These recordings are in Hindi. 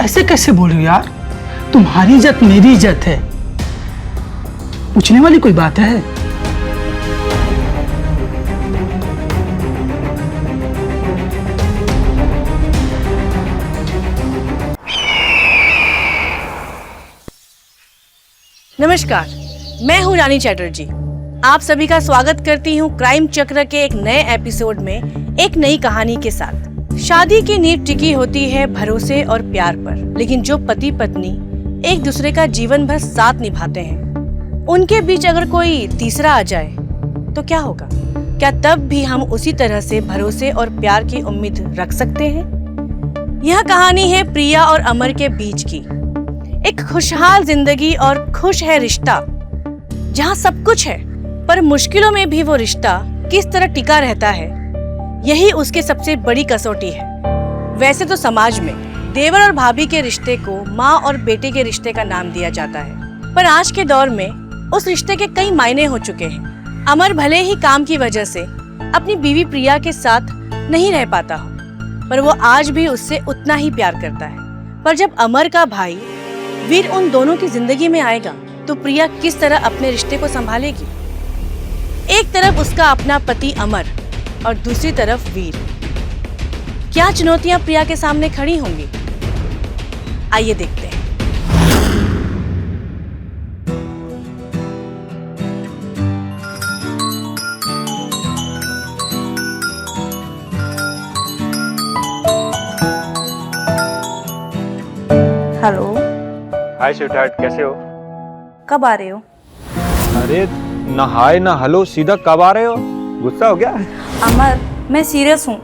ऐसे कैसे बोल रही हो यार? तुम्हारी इज्जत मेरी इज्जत है, पूछने वाली कोई बात है? नमस्कार, मैं हूं रानी चैटर्जी। आप सभी का स्वागत करती हूं क्राइम चक्र के एक नए एपिसोड में एक नई कहानी के साथ। शादी की नींव टिकी होती है भरोसे और प्यार पर, लेकिन जो पति पत्नी एक दूसरे का जीवन भर साथ निभाते हैं, उनके बीच अगर कोई तीसरा आ जाए तो क्या होगा? क्या तब भी हम उसी तरह से भरोसे और प्यार की उम्मीद रख सकते हैं? यह कहानी है प्रिया और अमर के बीच की। एक खुशहाल जिंदगी और खुश है रिश्ता, जहाँ सब कुछ है, पर मुश्किलों में भी वो रिश्ता किस तरह टिका रहता है, यही उसकी सबसे बड़ी कसौटी है। वैसे तो समाज में देवर और भाभी के रिश्ते को माँ और बेटे के रिश्ते का नाम दिया जाता है, पर आज के दौर में उस रिश्ते के कई मायने हो चुके हैं। अमर भले ही काम की वजह से अपनी बीवी प्रिया के साथ नहीं रह पाता हो, पर वो आज भी उससे उतना ही प्यार करता है। पर जब अमर का भाई वीर उन दोनों की जिंदगी में आएगा तो प्रिया किस तरह अपने रिश्ते को संभालेगी? एक तरफ उसका अपना पति अमर और दूसरी तरफ वीर। क्या चुनौतियां प्रिया के सामने खड़ी होंगी? आइए देखते हैं। हेलो। हाय स्वीटहार्ट, कैसे हो? कब आ रहे हो? अरे ना हाय ना हेलो, सीधा कब आ रहे हो? गुस्सा हो गया? अमर, मैं सीरियस हूँ।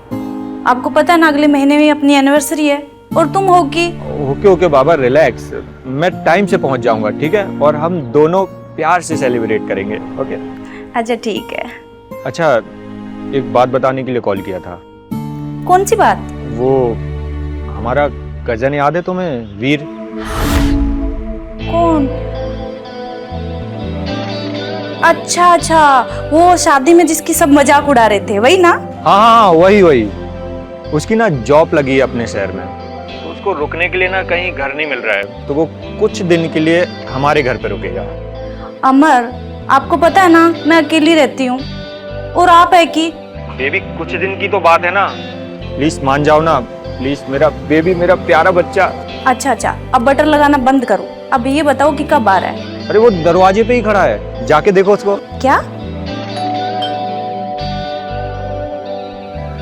आपको पता है ना, अगले महीने में अपनी एनिवर्सरी है और तुम हो कि ओके बाबा, रिलैक्स। मैं टाइम से पहुंच जाऊंगा, ठीक है? और हम दोनों प्यार से सेलिब्रेट करेंगे, ओके? अच्छा ठीक है। अच्छा, एक बात बताने के लिए कॉल किया था। कौन सी बात? वो हमारा कजन याद है तुम्हें, वीर? कौन? अच्छा, वो शादी में जिसकी सब मजाक उड़ा रहे थे, वही ना? हाँ, वही। उसकी ना जॉब लगी है अपने शहर में, तो उसको रुकने के लिए ना कहीं घर नहीं मिल रहा है, तो वो कुछ दिन के लिए हमारे घर पे रुकेगा। अमर, आपको पता है ना, मैं अकेली रहती हूँ और आप है कि बेबी, कुछ दिन की तो बात है ना, प्लीज मान जाओ ना, प्लीज। मेरा बेबी, मेरा प्यारा बच्चा। अच्छा, अब बटर लगाना बंद करो। अब ये बताओ कि कब आ रहा है? अरे वो दरवाजे पे ही खड़ा है, जाके देखो उसको। क्या?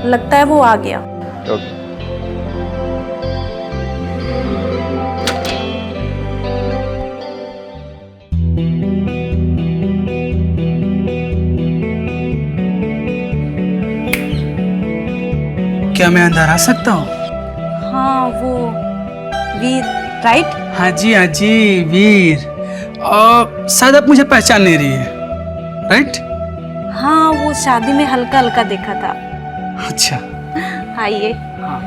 लगता है वो आ गया। ओके। क्या मैं अंदर आ सकता हूँ? हाँ, वो वीर, राइट? हाँ जी, वीर। शायद आप मुझे पहचान नहीं रही है, राइट? हाँ, वो शादी में हल्का हल्का देखा था। अच्छा। आइए। हाँ।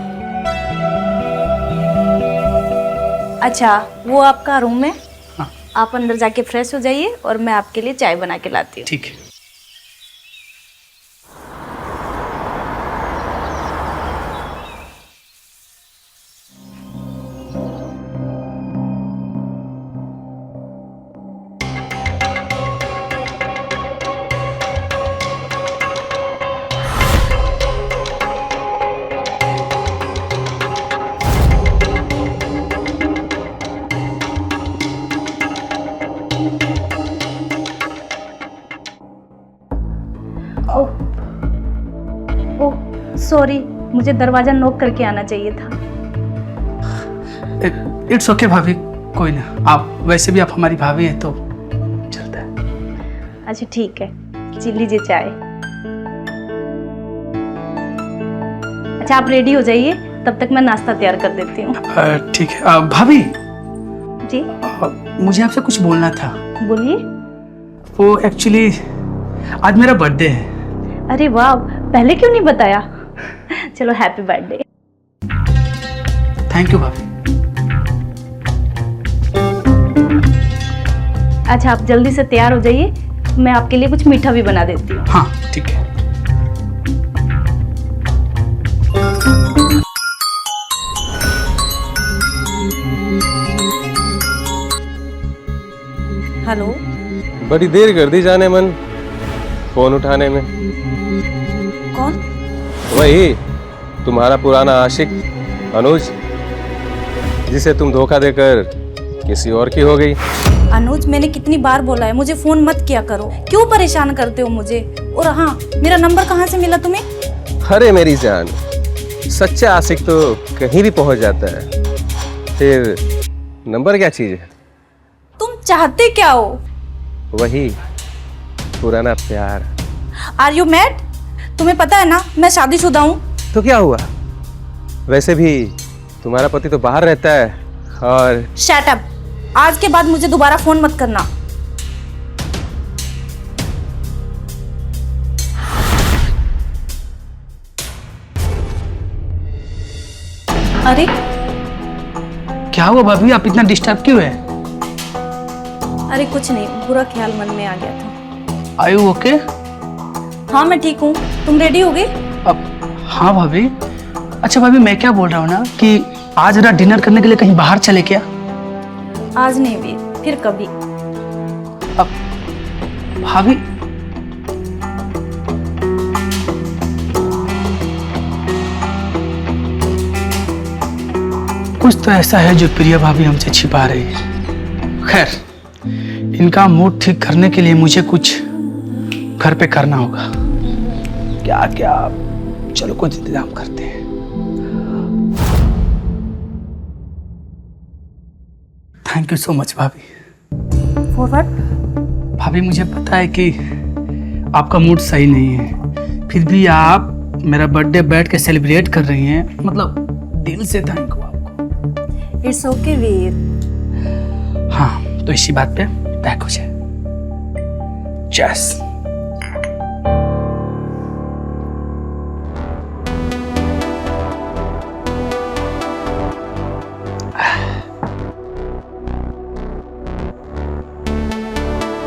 अच्छा, वो आपका रूम है। हाँ। आप अंदर जाके फ्रेश हो जाइए और मैं आपके लिए चाय बना के लाती हूँ। ठीक है। सॉरी, मुझे दरवाजा नॉक करके आना चाहिए था। इट्स ओके भाभी, कोई ना। आप वैसे भी आप हमारी भाभी हैं तो चलता है। अच्छा ठीक है, लीजिए चाय। अच्छा, आप रेडी हो जाइए, तब तक मैं नाश्ता तैयार कर देती हूँ। ठीक है। भाभी जी? मुझे आपसे कुछ बोलना था। बोलिए। वो एक्चुअली आज मेरा बर्थडे है। अरे वाह, पहले क्यों नहीं बताया? चलो, हैप्पी बर्थडे। थैंक यू भाभी। अच्छा, आप जल्दी से तैयार हो जाइए, मैं आपके लिए कुछ मीठा भी बना देती हूँ। हाँ ठीक है। हेलो। बड़ी देर कर दी जाने मन फोन उठाने में। कौन? वही तुम्हारा पुराना आशिक अनुज, जिसे तुम धोखा देकर किसी और की हो गई। अनुज, मैंने कितनी बार बोला है मुझे फोन मत किया करो, क्यों परेशान करते हो मुझे? और हाँ, मेरा नंबर कहाँ से मिला तुम्हें? अरे मेरी जान, सच्चा आशिक तो कहीं भी पहुंच जाता है, फिर नंबर क्या चीज है? तुम चाहते क्या हो? वही पुराना प्यार। Are you mad? तुम्हें पता है ना मैं शादीशुदा हूँ। तो क्या हुआ? वैसे भी तुम्हारा पति तो बाहर रहता है। और शट अप, आज के बाद मुझे दोबारा फोन मत करना। अरे क्या हुआ भाभी, आप इतना डिस्टर्ब क्यों है? अरे कुछ नहीं, बुरा ख्याल मन में आ गया था। Are you okay? हाँ मैं ठीक हूँ, तुम रेडी हो गए? अब हाँ भाभी। अच्छा भाभी, मैं क्या बोल रहा हूँ ना कि आज जरा डिनर करने के लिए कहीं बाहर चले क्या? आज नहीं भी, फिर कभी। अब भाभी, कुछ तो ऐसा है जो प्रिया भाभी हमसे छिपा रही है। खैर, इनका मूड ठीक करने के लिए मुझे कुछ घर पे करना होगा। क्या क्या, चलो कुछ इंतजाम करते हैं। थैंक यू सो मच भाभी। For what? भाभी मुझे पता है कि आपका मूड सही नहीं है, फिर भी आप मेरा बर्थडे बैठ के सेलिब्रेट कर रही हैं, मतलब दिल से थैंक यू आपको। इट्स ओके वीर। हाँ, तो इसी बात पे पैक हो जाए। चेस।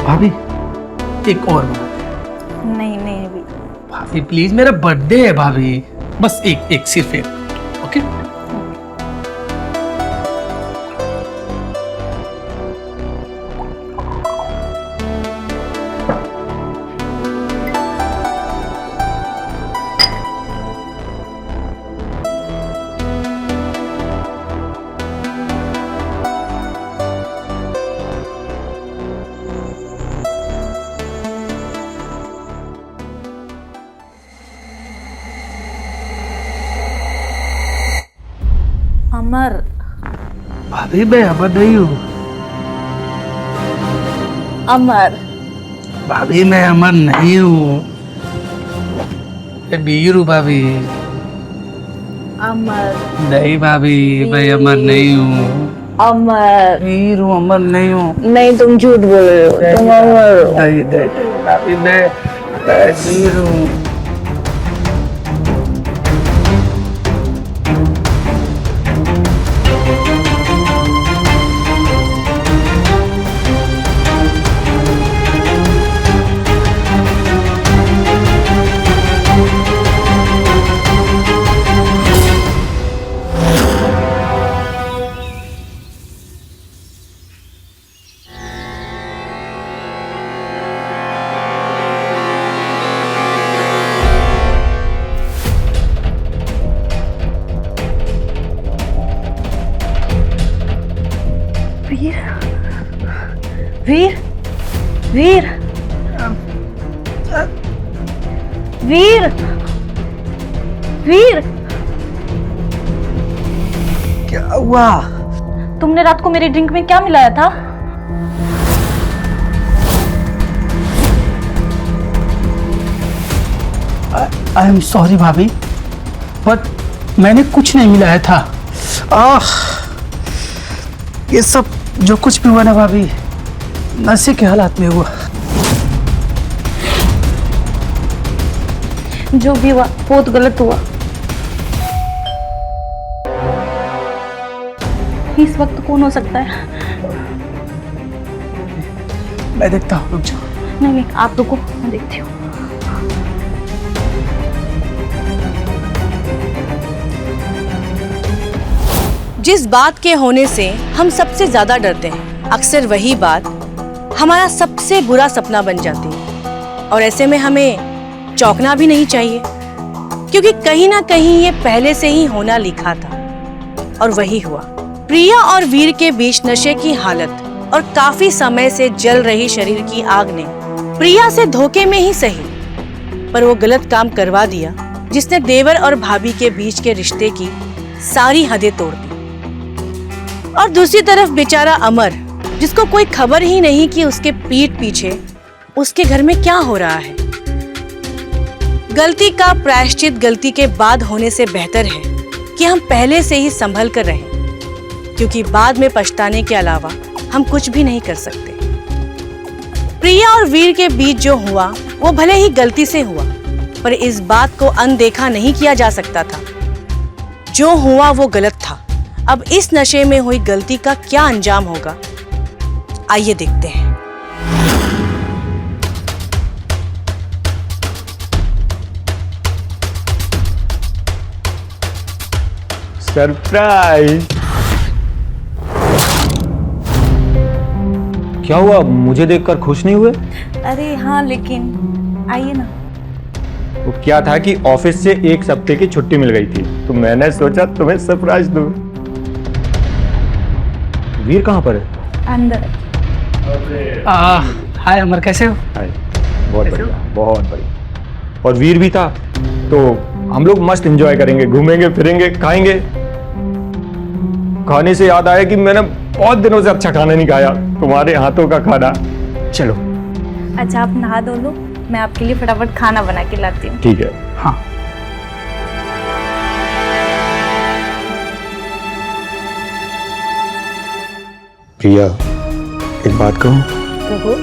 भाभी एक और बात। नहीं नहीं भी। भाभी प्लीज, मेरा बर्थडे है भाभी, बस एक सिर्फ एक। ओके? अमर। भाभी मैं अमर नहीं हूँ। अमर। भाभी मैं अमर नहीं हूँ, मैं वीर हूँ भाभी। अमर। नहीं भाभी, मैं अमर नहीं हूँ। अमर। वीर हूँ, अमर नहीं हूँ। नहीं, तुम झूठ बोल रहे हो, तुम अमर हो। नहीं नहीं भाभी, मैं वीर हूँ। वीर। वीर। वीर। वीर। क्या हुआ? तुमने रात को मेरी ड्रिंक में क्या मिलाया था? आई एम सॉरी भाभी, बट मैंने कुछ नहीं मिलाया था। ये सब जो कुछ भी हुआ ना भाभी, नशे के हालात में हुआ। जो भी हुआ बहुत गलत हुआ। इस वक्त कौन हो सकता है? मैं देखता हूँ, रुक जाओ। नहीं नहीं, आप रुको, मैं देखती हूँ। जिस बात के होने से हम सबसे ज्यादा डरते हैं, अक्सर वही बात हमारा सबसे बुरा सपना बन जाती है। और ऐसे में हमें चौंकना भी नहीं चाहिए, क्योंकि कहीं ना कहीं ये पहले से ही होना लिखा था और वही हुआ। प्रिया और वीर के बीच नशे की हालत और काफी समय से जल रही शरीर की आग ने प्रिया से धोखे में ही सही, पर वो गलत काम करवा दिया जिसने देवर और भाभी के बीच के रिश्ते की सारी हदें तोड़ दी। और दूसरी तरफ बेचारा अमर, जिसको कोई खबर ही नहीं कि उसके पीठ पीछे उसके घर में क्या हो रहा है। गलती का प्रायश्चित गलती के बाद होने से बेहतर है कि हम पहले से ही संभल कर रहें, क्योंकि बाद में पछताने के अलावा हम कुछ भी नहीं कर सकते। प्रिया और वीर के बीच जो हुआ वो भले ही गलती से हुआ, पर इस बात को अनदेखा नहीं किया जा सकता था। जो हुआ वो गलत था। अब इस नशे में हुई गलती का क्या अंजाम होगा, आइए देखते हैं। सरप्राइज। क्या हुआ, मुझे देखकर खुश नहीं हुए? अरे हाँ, लेकिन आइए ना। वो क्या था कि ऑफिस से एक हफ्ते की छुट्टी मिल गई थी, तो मैंने सोचा तुम्हें सरप्राइज दूं। वीर कहाँ पर है? अंदर। हाय अमर, कैसे हो? हाय, बहुत बढ़िया, बहुत बढ़िया। और वीर भी था, तो हम लोग मस्त एंजॉय करेंगे, घूमेंगे फिरेंगे, खाएंगे। खाने से याद आया कि मैंने बहुत दिनों से अच्छा खाना नहीं खाया, तुम्हारे हाथों का खाना। चलो। अच्छा, आप नहा धो लो, मैं आपके लिए फटाफट खाना बना के लाती हूँ। ठीक है। हाँ। प्रिया, एक बात कहूँ? कहो।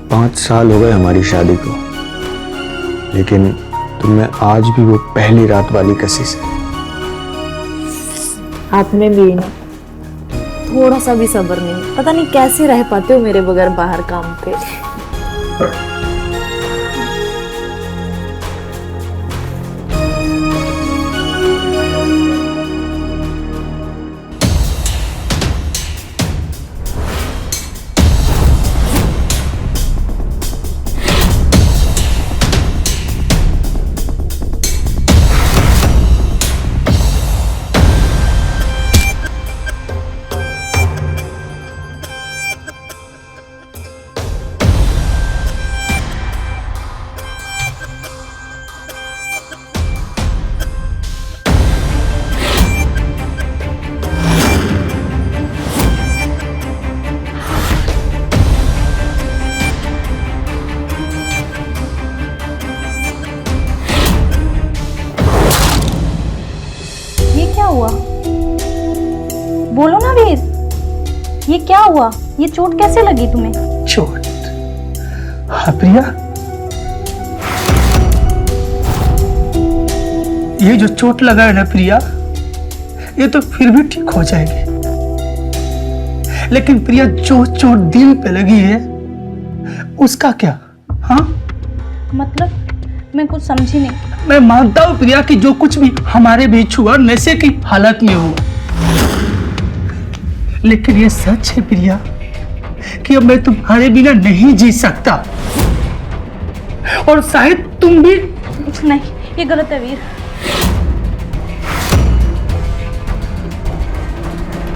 5 साल हो गए हमारी शादी को, लेकिन तुम्हें आज भी वो पहली रात वाली कशिश है। आप में भी ना थोड़ा सा भी सब्र नहीं। पता नहीं कैसे रह पाते हो मेरे बगैर बाहर काम पे। हुआ? बोलो ना वीर, ये क्या हुआ? ये चोट कैसे लगी तुम्हें? चोट? हाँ प्रिया, ये जो चोट लगा है ना प्रिया, ये तो फिर भी ठीक हो जाएगी। लेकिन प्रिया, जो चोट दिल पे लगी है उसका क्या? हाँ, मतलब मैं कुछ समझी नहीं। मैं मानता हूं प्रिया कि जो कुछ भी हमारे बीच हुआ नशे की हालत में हुआ, लेकिन ये सच है प्रिया कि अब मैं तुम्हारे बिना नहीं जी सकता, और शायद तुम भी नहीं। ये गलत है वीर।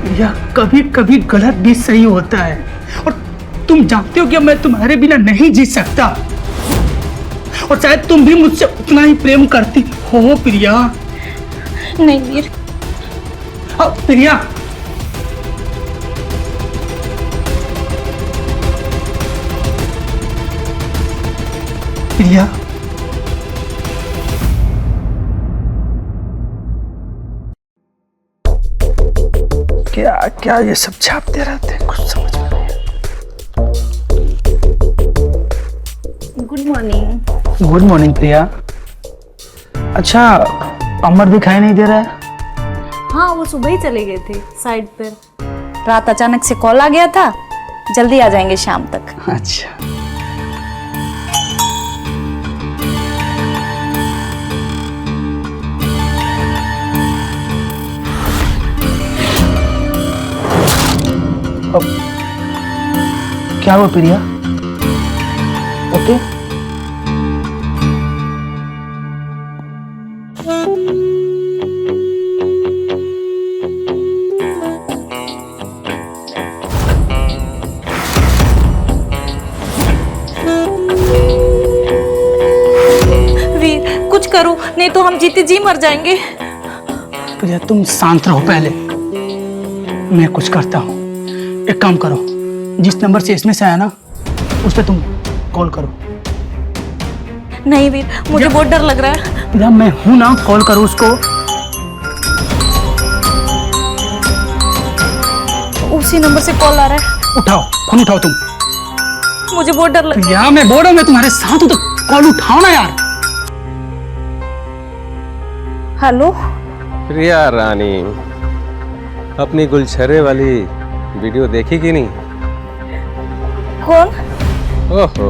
प्रिया, कभी कभी गलत भी सही होता है, और तुम जानते हो कि मैं तुम्हारे बिना नहीं जी सकता, और शायद तुम भी मुझसे उतना ही प्रेम करती हो प्रिया। नहीं वीर। प्रिया, प्रिया, क्या क्या ये सब छापते रहते हैं, कुछ समझ में नहीं। Good morning. गुड मॉर्निंग प्रिया। अच्छा, अमर दिखाई नहीं दे रहा है? हाँ, वो सुबह ही चले गए थे साइड पर। रात अचानक से कॉल आ गया था, जल्दी आ जाएंगे शाम तक। अच्छा, बताओ प्रिया। ओके। वीर कुछ करो, नहीं तो हम जीते जी मर जाएंगे। प्रिया तुम शांत रहो पहले, मैं कुछ करता हूँ। एक काम करो, जिस नंबर से इसमें से आया ना उस पर तुम कॉल करो। नहीं वीर, मुझे बहुत डर लग रहा है। प्रिया मैं हूं ना, कॉल करो उसको। उसी नंबर से कॉल आ रहा है। उठाओ, फोन उठाओ तुम। मुझे बहुत डर लग प्रिया मैं बोल रहा हूं, मैं तुम्हारे साथ हूं तो कॉल उठाओ ना यार। हेलो। प्रिया रानी, अपनी गुलछरे वाली वीडियो देखी कि नहीं? कौन? ओहो,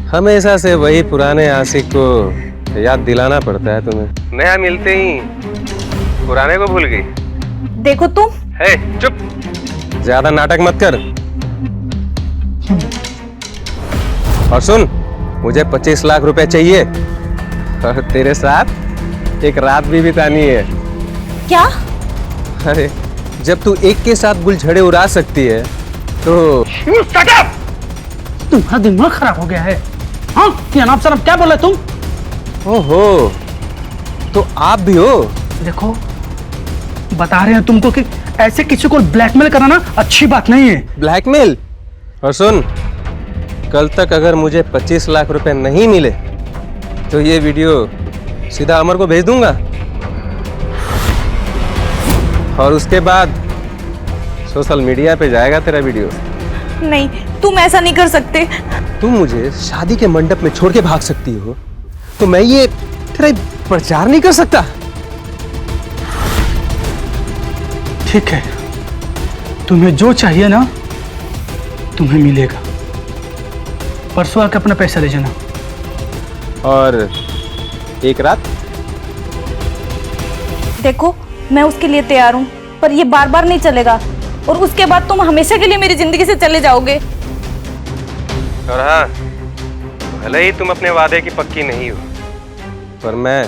हमेशा से वही पुराने आशिक को याद दिलाना पड़ता है तुम्हें। नया मिलते ही पुराने को भूल गई। देखो तुम। हे चुप, ज्यादा नाटक मत कर। और सुन, मुझे 25 लाख रुपए चाहिए और तेरे साथ एक रात भी बितानी है। क्या? अरे जब तू एक के साथ गुलछड़े उड़ा सकती है तो तुम्हारा दिमाग खराब हो गया है। हाँ, ये अनाप शनाप क्या बोल रहे तुम? ओहो, तो आप भी हो? देखो, बता रहे हैं तुमको कि ऐसे किसी को ब्लैकमेल करना अच्छी बात नहीं है। ब्लैकमेल? और सुन, कल तक अगर मुझे 25 लाख रुपए नहीं मिले तो ये वीडियो सीधा अमर को भेज दूंगा और उसके बाद सोशल मीडिया पे जाएगा तेरा वीडियो। नहीं, तुम ऐसा नहीं कर सकते। तुम मुझे शादी के मंडप में छोड़ के भाग सकती हो तो मैं ये तेरा प्रचार नहीं कर सकता? ठीक है, तुम्हें जो चाहिए ना तुम्हें मिलेगा। परसों आके अपना पैसा ले जाना। और एक रात? देखो, मैं उसके लिए तैयार हूँ, पर ये बार बार नहीं चलेगा और उसके बाद तुम हमेशा के लिए मेरी जिंदगी से चले जाओगे। और हाँ, भले ही तुम अपने वादे की पक्की नहीं हो, पर मैं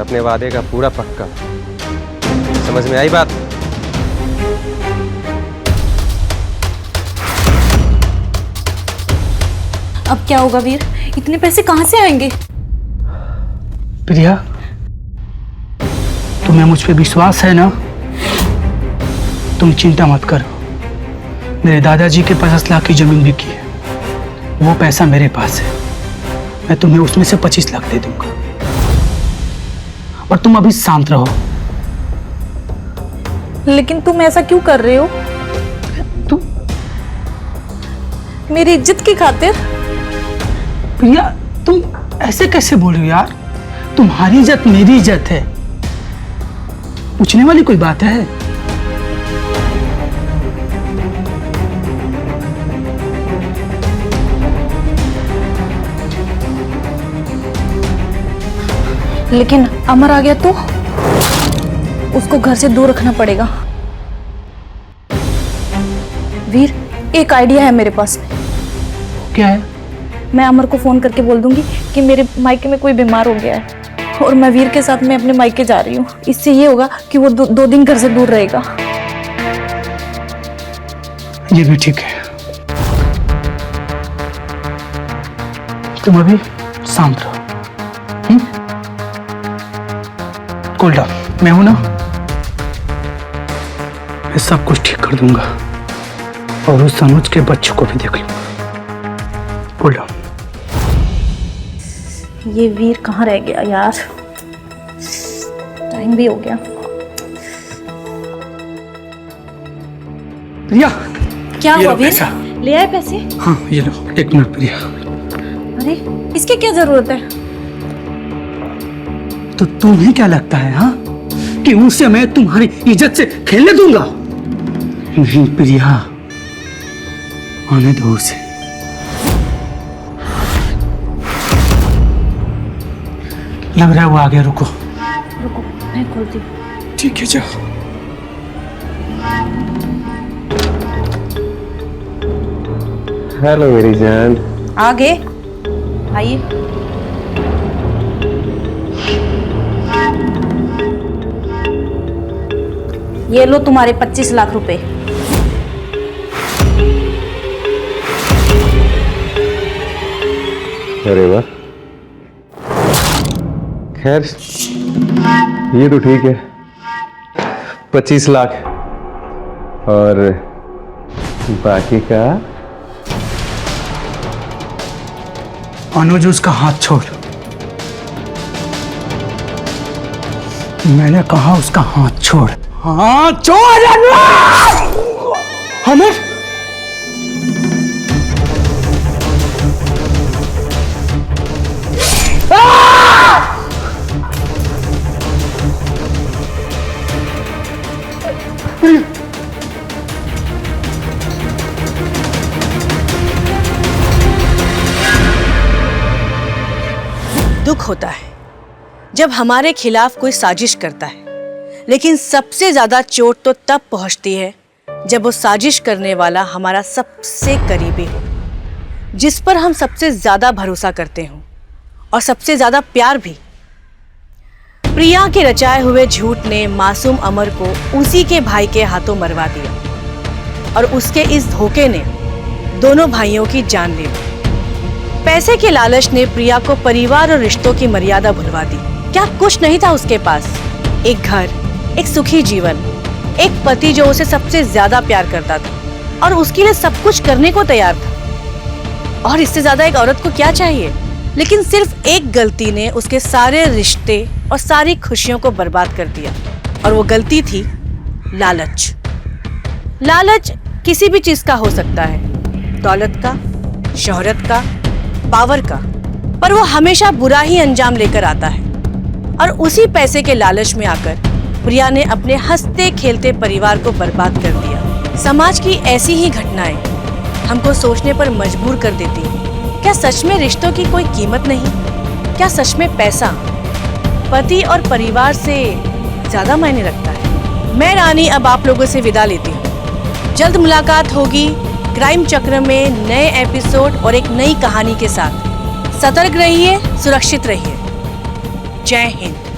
अपने वादे का पूरा पक्का। समझ में आई बात? अब क्या होगा वीर? इतने पैसे कहाँ से आएंगे? प्रिया, तुम्हें मुझ पे विश्वास है ना? तुम चिंता मत करो। मेरे दादाजी के 50 लाख की जमीन बिकी है, वो पैसा मेरे पास है। मैं तुम्हें उसमें से 25 लाख दे दूंगा। और तुम अभी शांत रहो। लेकिन तुम ऐसा क्यों कर रहे हो? तुम मेरी इज्जत की खातिर? प्रिया, तुम ऐसे कैसे बोल रही हो यार? तुम्हारी इज्जत मेरी इज्जत है, पूछने वाली कोई बात है? लेकिन अमर आ गया तो उसको घर से दूर रखना पड़ेगा। वीर, एक आइडिया है मेरे पास। क्या है? मैं अमर को फोन करके बोल दूंगी कि मेरे मायके में कोई बीमार हो गया है और मैं वीर के साथ में अपने मायके जा रही हूँ। इससे ये होगा कि वो दो दिन घर से दूर रहेगा। ये भी ठीक है। तुम अभी शांत रहो। कूल डाउन, मैं हूं ना, मैं सब कुछ ठीक कर दूंगा और उस अनुज के बच्चों को भी देख लूंगा। Cool down. ये वीर कहाँ रह गया यार? टाइम भी हो गया। प्रिया, क्या ये हुआ लो वीर? पैसा। ले आए पैसे? हाँ ये लो, 1 मिनट प्रिया। अरे इसकी क्या जरूरत है? तो तुम्हें क्या लगता है हाँ, कि उनसे मैं तुम्हारी इज्जत से खेलने दूंगा? नहीं प्रिया, आने दो उसे। लग रहा है वो आ गया, रुको। रुको, मैं खोलती हूँ। ठीक है जाओ। हेलो मेरी जान। आगे आइए। ये लो तुम्हारे 25 लाख रुपए। अरे वाह, खैर ये तो ठीक है। 25 लाख और बाकी का? अनुज, उसका हाथ छोड़। मैंने कहा उसका हाथ छोड़। हाथ छोड़ अनुज! अनुज! दुख होता है जब हमारे खिलाफ कोई साजिश करता है, लेकिन सबसे ज्यादा चोट तो तब पहुंचती है जब वो साजिश करने वाला हमारा सबसे करीबी हो, जिस पर हम सबसे ज्यादा भरोसा करते हो और सबसे ज्यादा प्यार भी। प्रिया के रचाए हुए झूठ ने मासूम अमर को उसी के भाई के हाथों मरवा दिया और उसके इस धोखे ने दोनों भाइयों की जान ले ली। पैसे के लालच ने प्रिया को परिवार और रिश्तों की मर्यादा भुलवा दी। क्या कुछ नहीं था उसके पास? एक घर, एक सुखी जीवन, एक पति जो उसे सबसे ज्यादा प्यार करता था और उसके लिए सब कुछ करने को तैयार था। और इससे ज्यादा एक औरत को क्या चाहिए? लेकिन सिर्फ एक गलती ने उसके सारे रिश्ते और सारी खुशियों को बर्बाद कर दिया, और वो गलती थी लालच। लालच किसी भी चीज का हो सकता है, दौलत का, शोहरत का, पावर का, पर वो हमेशा बुरा ही अंजाम लेकर आता है। और उसी पैसे के लालच में आकर प्रिया ने अपने हंसते खेलते परिवार को बर्बाद कर दिया। समाज की ऐसी ही घटनाएं हमको सोचने पर मजबूर कर देती हैं। क्या सच में रिश्तों की कोई कीमत नहीं? क्या सच में पैसा पति और परिवार से ज्यादा मायने रखता है? मैं रानी अब आप लोगों से विदा लेती हूँ। जल्द मुलाकात होगी क्राइम चक्र में नए एपिसोड और एक नई कहानी के साथ। सतर्क रहिए, सुरक्षित रहिए। जय हिंद।